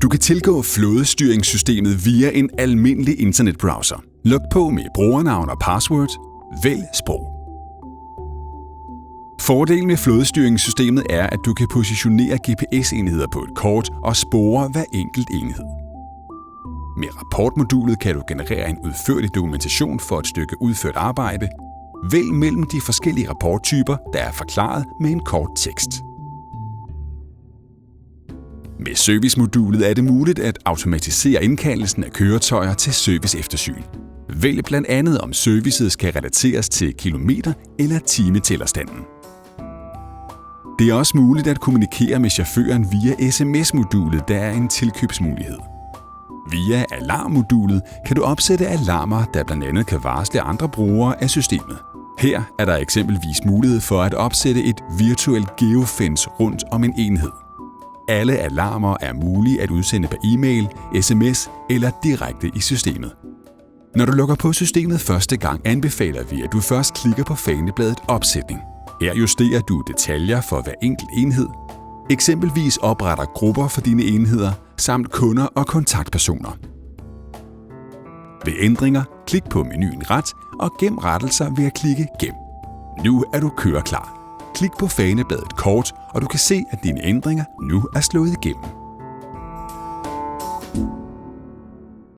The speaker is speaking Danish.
Du kan tilgå flådestyringssystemet via en almindelig internetbrowser. Log på med brugernavn og password. Vælg sprog. Fordelen med flådestyringssystemet er, at du kan positionere GPS-enheder på et kort og spore hver enkelt enhed. Med rapportmodulet kan du generere en udførlig dokumentation for et stykke udført arbejde. Vælg mellem de forskellige rapporttyper, der er forklaret med en kort tekst. Med servicemodulet er det muligt at automatisere indkaldelsen af køretøjer til serviceeftersyn. Vælg blandt andet, om servicet skal relateres til kilometer- eller timetællerstanden. Det er også muligt at kommunikere med chaufføren via SMS-modulet, der er en tilkøbsmulighed. Via alarmmodulet kan du opsætte alarmer, der blandt andet kan varsle andre brugere af systemet. Her er der eksempelvis mulighed for at opsætte et virtuelt geofence rundt om en enhed. Alle alarmer er mulige at udsende per e-mail, sms eller direkte i systemet. Når du logger på systemet første gang, anbefaler vi, at du først klikker på fanebladet Opsætning. Her justerer du detaljer for hver enkelt enhed. Eksempelvis opretter grupper for dine enheder, samt kunder og kontaktpersoner. Ved ændringer, klik på menuen Ret og gem rettelser ved at klikke Gem. Nu er du køreklar. Klik på fanebladet Kort, og du kan se, at dine ændringer nu er slået igennem.